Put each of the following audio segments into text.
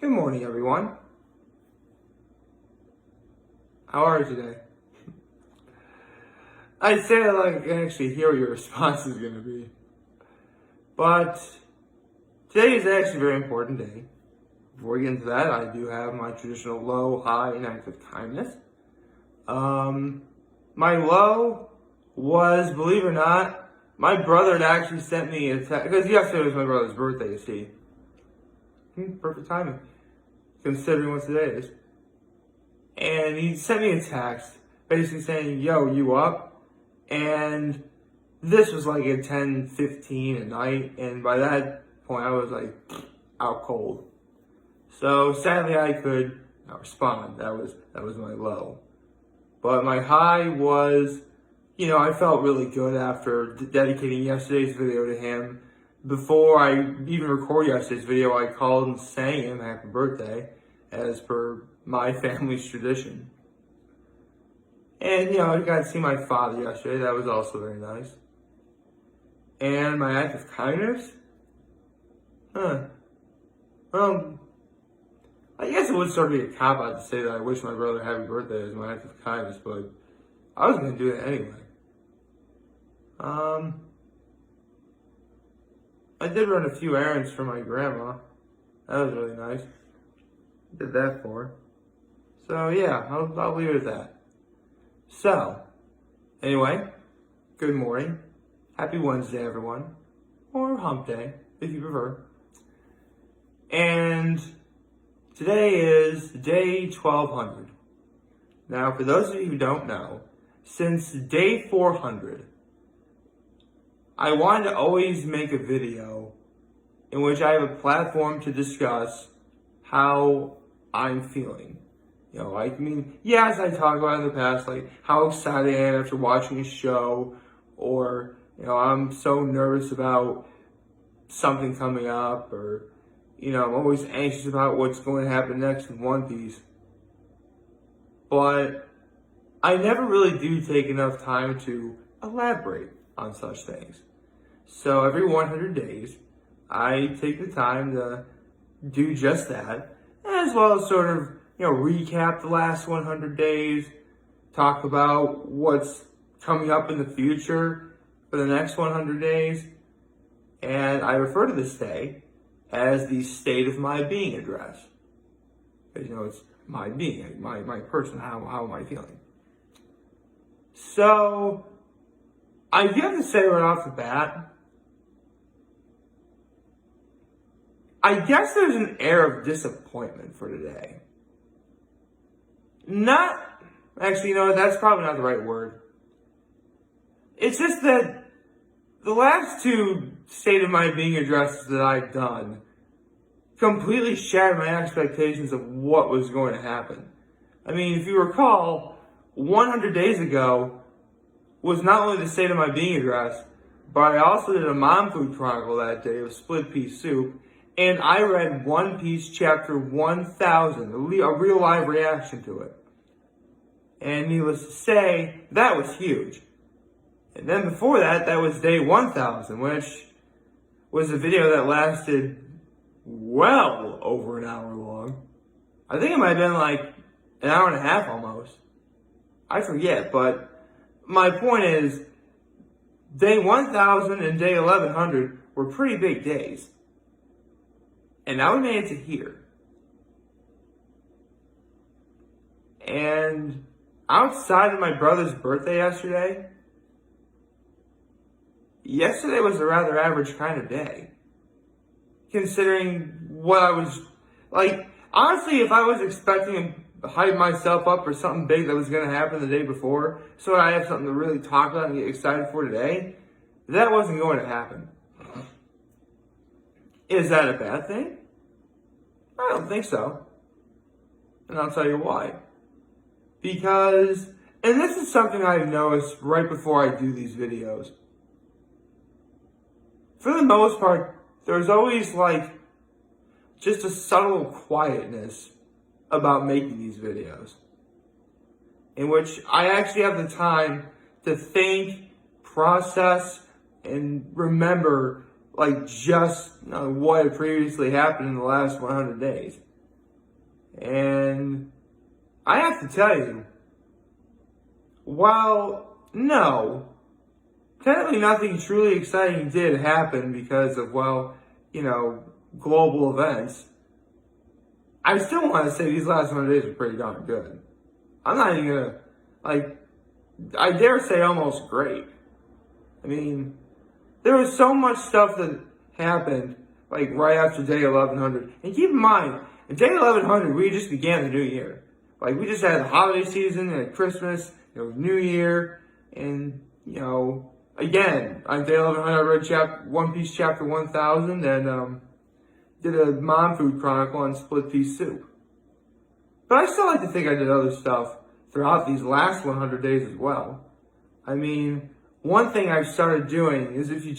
Good morning, everyone. How are you today? I'd say that I can actually hear what your response is going to be. But today is actually a very important day. Before we get into that, I do have my traditional low, high, and act of kindness. My low was, believe it or not, my brother had actually sent me a text, because yesterday was my brother's birthday, you see. Perfect timing, considering what today is. And he sent me a text basically saying, yo, you up? And this was like at 10:15 at night, and by that point I was like out cold. So sadly I could not respond. That was my low. But my high was, I felt really good after dedicating yesterday's video to him. Before I even recorded yesterday's video, I called and sang him happy birthday, as per my family's tradition. And, I got to see my father yesterday. That was also very nice. And my act of kindness? I guess it would sort of be a cop-out to say that I wish my brother happy birthday as my act of kindness, but I was going to do it anyway. I did run a few errands for my grandma. That was really nice. Did that for her. So yeah, I'll leave it at that. So, anyway, good morning. Happy Wednesday, everyone. Or hump day, if you prefer. And today is day 1200. Now, for those of you who don't know, since day 400, I wanted to always make a video in which I have a platform to discuss how I'm feeling. Yes, I talked about in the past, how excited I am after watching a show, or, I'm so nervous about something coming up, or, I'm always anxious about what's going to happen next in One Piece. But I never really do take enough time to elaborate on such things. So every 100 days, I take the time to do just that, as well as sort of, recap the last 100 days, talk about what's coming up in the future for the next 100 days. And I refer to this day as the state of my being address. Because, it's my being, my person, how am I feeling? So, I do have to say right off the bat, I guess there's an air of disappointment for today. That's probably not the right word. It's just that the last two state of my being addresses that I've done completely shattered my expectations of what was going to happen. I mean, if you recall, 100 days ago was not only the state of my being address, but I also did a mom food chronicle that day of split pea soup, and I read One Piece chapter 1000, a real live reaction to it. And needless to say, that was huge. And then before that, that was day 1000, which was a video that lasted well over an hour long. I think it might have been an hour and a half almost. I forget, but my point is, day 1000 and day 1100 were pretty big days. And now we made it to here. And outside of my brother's birthday yesterday was a rather average kind of day. Considering what I was, honestly, if I was expecting to hype myself up for something big that was going to happen the day before, so I have something to really talk about and get excited for today, that wasn't going to happen. Is that a bad thing? I don't think so. And I'll tell you why. Because, and this is something I've noticed right before I do these videos. For the most part, there's always just a subtle quietness about making these videos, in which I actually have the time to think, process, and remember what had previously happened in the last 100 days. And I have to tell you, while no, technically nothing truly exciting did happen because of, well, global events, I still want to say these last 100 days were pretty darn good. I'm not even going to, I dare say almost great. I mean, there was so much stuff that happened, right after day 1100. And keep in mind, in day 1100, we just began the new year. We just had the holiday season and Christmas, New Year, and, again, on day 1100, I read One Piece chapter 1000 and did a Mom Food Chronicle on split pea soup. But I still like to think I did other stuff throughout these last 100 days as well. I mean, one thing I've started doing is if you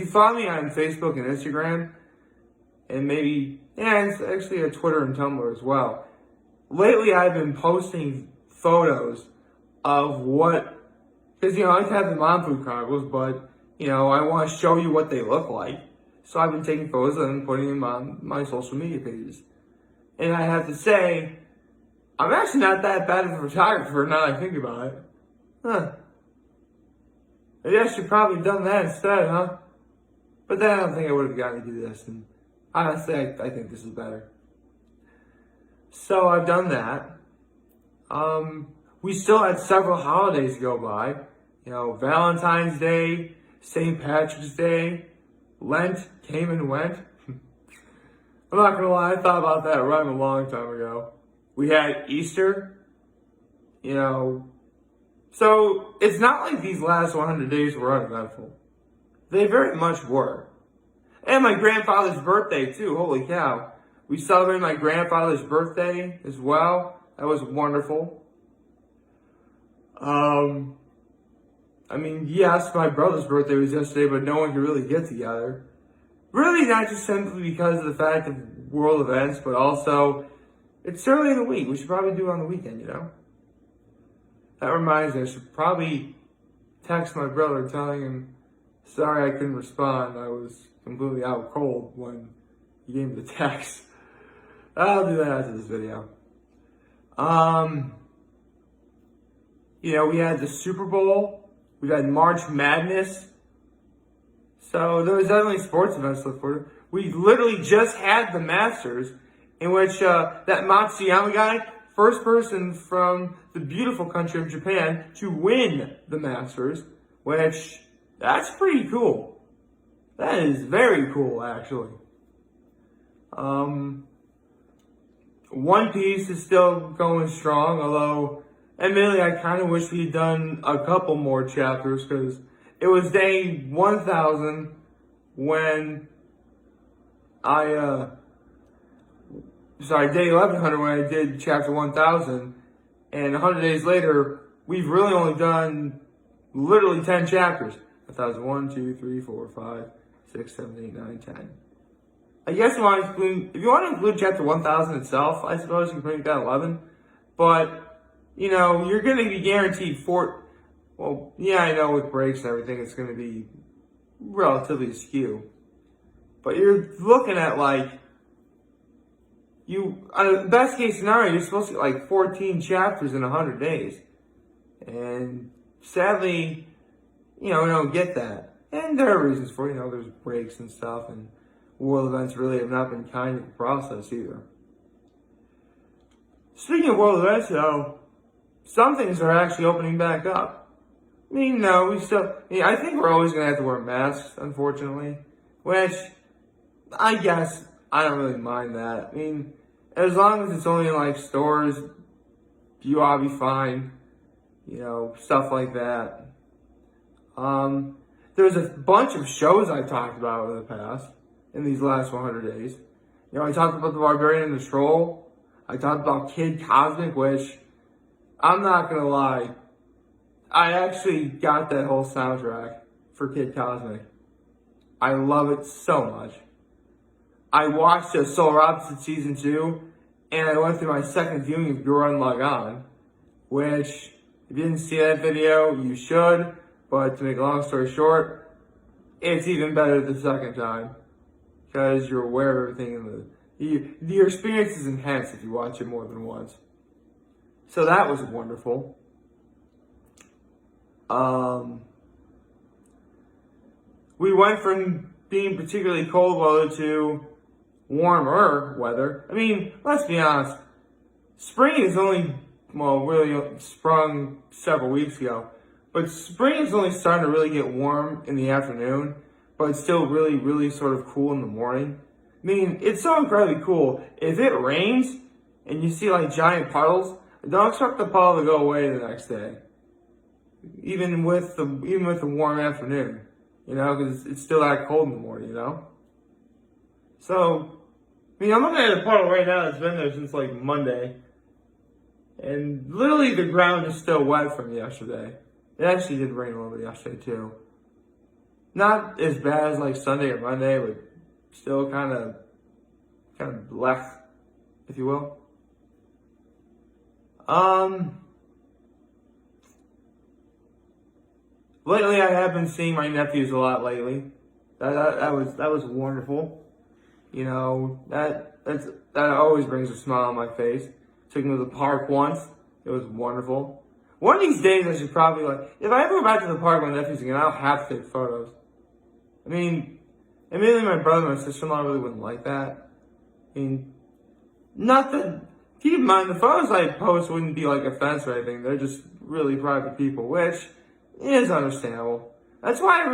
follow me on Facebook and Instagram, and maybe, it's actually a Twitter and Tumblr as well. Lately I've been posting photos of because, I like to have the Mom Food Chronicles, but, I want to show you what they look like. So I've been taking photos and putting them on my social media pages. And I have to say, I'm actually not that bad of a photographer now that I think about it. Maybe I should probably have done that instead, huh? But then I don't think I would have gotten to do this. And honestly, I think this is better. So I've done that. We still had several holidays go by. Valentine's Day, St. Patrick's Day, Lent came and went. I'm not gonna lie, I thought about that rhyme a long time ago. We had Easter, so it's not like these last 100 days were uneventful. They very much were. And my grandfather's birthday too, holy cow. We celebrated my grandfather's birthday as well. That was wonderful. Yes, my brother's birthday was yesterday, but no one could really get together. Really not just simply because of the fact of world events, but also it's early in the week. We should probably do it on the weekend, That reminds me, I should probably text my brother telling him, sorry I couldn't respond. I was completely out cold when he gave me the text. I'll do that after this video. We had the Super Bowl. We had March Madness. So there was definitely sports events to look forward to. We literally just had the Masters, in which that Matsuyama guy, first person from the beautiful country of Japan to win the Masters, which, that's pretty cool. That is very cool, actually. One Piece is still going strong, although, admittedly, I kind of wish we had done a couple more chapters, because it was day 1000 when day 1100 when I did chapter 1000, and 100 days later, we've really only done literally 10 chapters. 1001, 2, 3, 4, 5, 6, 7, 8, 9, 10. I guess if you want to include chapter 1000 itself, I suppose you can put that 11, but, you're going to be guaranteed I know with breaks and everything, it's going to be relatively askew. But you're looking at on a best case scenario, you're supposed to get 14 chapters in 100 days. And sadly, we don't get that. And there are reasons for it, there's breaks and stuff, and world events really have not been kind of the process either. Speaking of world events, though, some things are actually opening back up. I think we're always going to have to wear masks, unfortunately, which I guess I don't really mind that. As long as it's only in stores, you ought to be fine, stuff like that. There's a bunch of shows I talked about in the past, in these last 100 days. I talked about The Barbarian and the Troll. I talked about Kid Cosmic, which, I'm not going to lie, I actually got that whole soundtrack for Kid Cosmic. I love it so much. I watched Solar Opposite Season 2, and I went through my second viewing of Gurren Lagann, which, if you didn't see that video, you should, but to make a long story short, it's even better the second time, because you're aware of everything Your experience is enhanced if you watch it more than once. So that was wonderful. We went from being particularly cold weather to warmer weather. I mean, let's be honest. Spring is only, really sprung several weeks ago. But spring is only starting to really get warm in the afternoon. But it's still really, really sort of cool in the morning. I mean, it's so incredibly cool. If it rains and you see like giant puddles, don't expect the puddle to go away the next day. Even with the warm afternoon. Because it's still that cold in the morning, So, I mean, I'm looking at a puddle right now that's been there since like Monday. And literally the ground is still wet from yesterday. It actually did rain a little bit yesterday too. Not as bad as like Sunday or Monday, but still kind of left, if you will. Lately, I have been seeing my nephews a lot lately. That was wonderful. That always brings a smile on my face. Took them to the park once. It was wonderful. One of these days, I should probably if I ever go back to the park with my nephews again, I'll have to take photos. I mean, admittedly, my brother and my sister-in-law really wouldn't like that. I mean, not that. Keep in mind, the photos I post wouldn't be like offense or anything. They're just really private people, which is understandable. That's why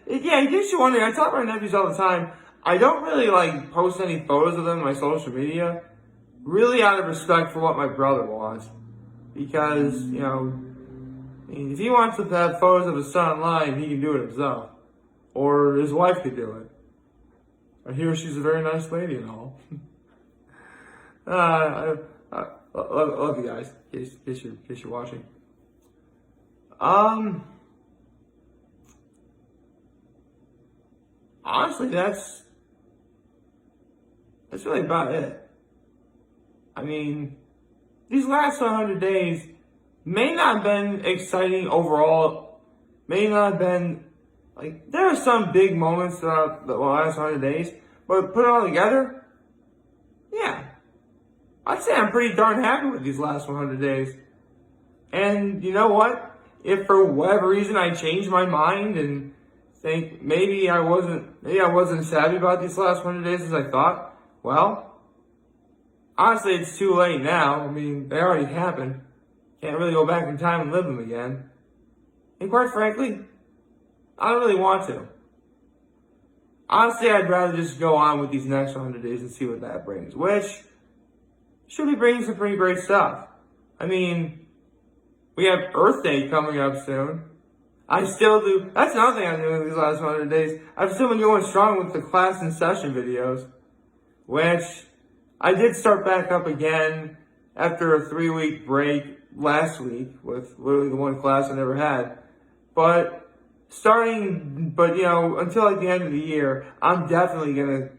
in case you're wondering, I tell my nephews all the time, I don't really post any photos of them on my social media, really out of respect for what my brother wants. Because, if he wants to have photos of his son online, he can do it himself. Or his wife could do it. I hear she's a very nice lady and all. I love you guys, in case you're watching. Honestly, that's really about it. I mean, these last 100 days may not have been exciting overall. May not have been, there are some big moments throughout the last 100 days, but put it all together, yeah. I'd say I'm pretty darn happy with these last 100 days. And you know what? If for whatever reason I change my mind and think maybe I wasn't savvy about these last 100 days as I thought, well, honestly, it's too late now. I mean, they already happened. Can't really go back in time and live them again. And quite frankly, I don't really want to. Honestly, I'd rather just go on with these next 100 days and see what that brings, which should be bringing some pretty great stuff. I mean, we have Earth Day coming up soon. I still do. That's another thing I'm doing these last 100 days. I've still been going strong with the class in session videos, which I did start back up again after a 3-week break last week with literally the one class I never had. But until the end of the year, I'm definitely going to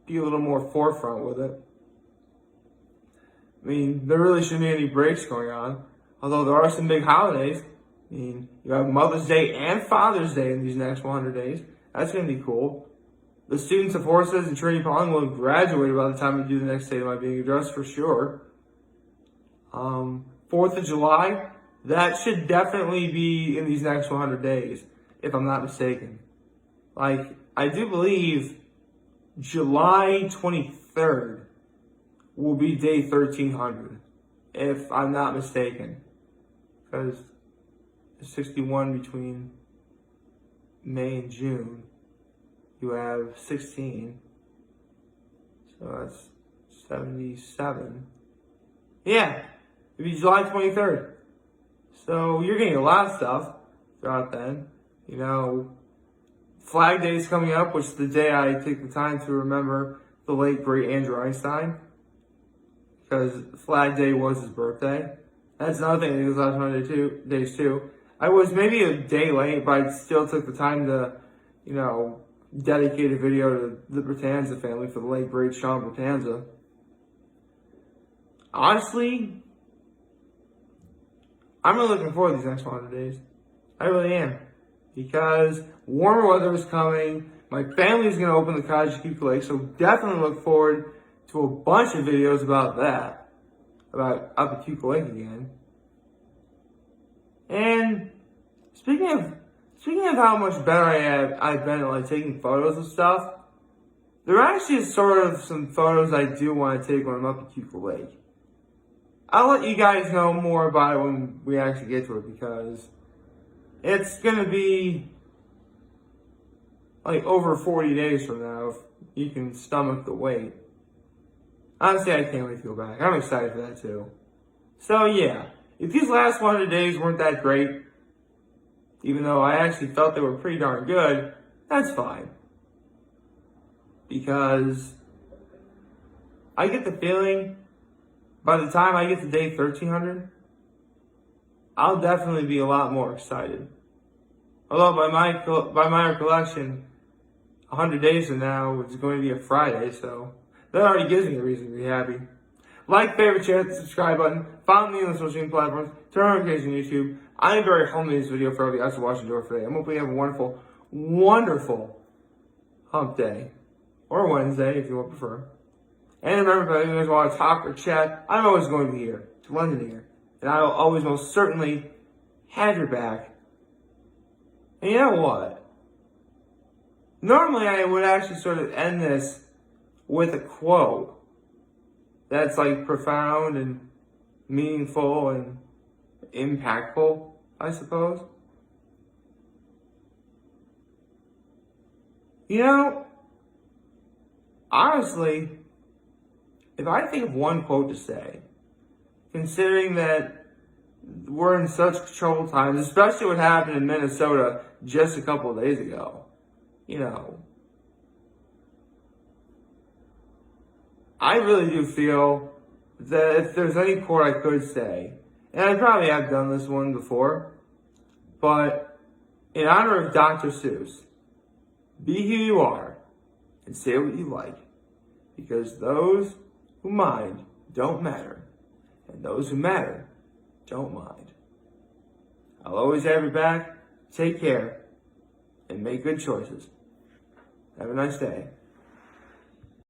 be a little more forefront with it. I mean, there really shouldn't be any breaks going on. Although there are some big holidays. I mean, you have Mother's Day and Father's Day in these next 100 days. That's going to be cool. The students of Horses and Trinity Pauling will have graduated by the time we do the next State of My Being Address for sure. 4th of July, that should definitely be in these next 100 days, if I'm not mistaken. I do believe July 23rd will be day 1300, if I'm not mistaken. Because there's 61 between May and June. You have 16. So that's 77. Yeah, it'll be July 23rd. So you're getting a lot of stuff throughout then. Flag Day is coming up, which is the day I take the time to remember the late, great Andrew Einstein. Because Flag Day was his birthday. That's another thing I did these last 100 days too. I was maybe a day late, but I still took the time to, dedicate a video to the Bertanza family for the late, great Sean Bertanza. Honestly, I'm really looking forward to these next 100 days. I really am. Because warmer weather is coming. My family's going to open the cottage at Keep Lake, so definitely look forward to a bunch of videos about that, about up at Cuckoo Lake again. And speaking of how much better I've been at like taking photos of stuff, there actually is sort of some photos I do want to take when I'm up at Cuckoo Lake. I'll let you guys know more about it when we actually get to it, because it's gonna be like over 40 days from now if you can stomach the wait. Honestly, I can't wait to go back. I'm excited for that too. So yeah, if these last 100 days weren't that great, even though I actually felt they were pretty darn good, that's fine. Because I get the feeling by the time I get to day 1300, I'll definitely be a lot more excited. Although by my recollection, 100 days from now is going to be a Friday, so that already gives me a reason to be happy. Like, favorite, share, hit the subscribe button. Follow me on the social media platforms. Turn on notifications on YouTube. I am very humble in this video for all the guys watching door today. I'm hoping you have a wonderful, wonderful hump day. Or Wednesday, if you would prefer. And remember, if you guys want to talk or chat, I'm always going to be here, to lend an ear. And I will always most certainly have your back. And you know what? Normally I would actually sort of end this with a quote that's like profound and meaningful and impactful, I suppose. You know, honestly, if I think of one quote to say, considering that we're in such troubled times, especially what happened in Minnesota just a couple of days ago, you know, I really do feel that if there's any quote I could say, and I probably have done this one before, but in honor of Dr. Seuss, be who you are and say what you like, because those who mind don't matter, and those who matter don't mind. I'll always have your back. Take care and make good choices. Have a nice day.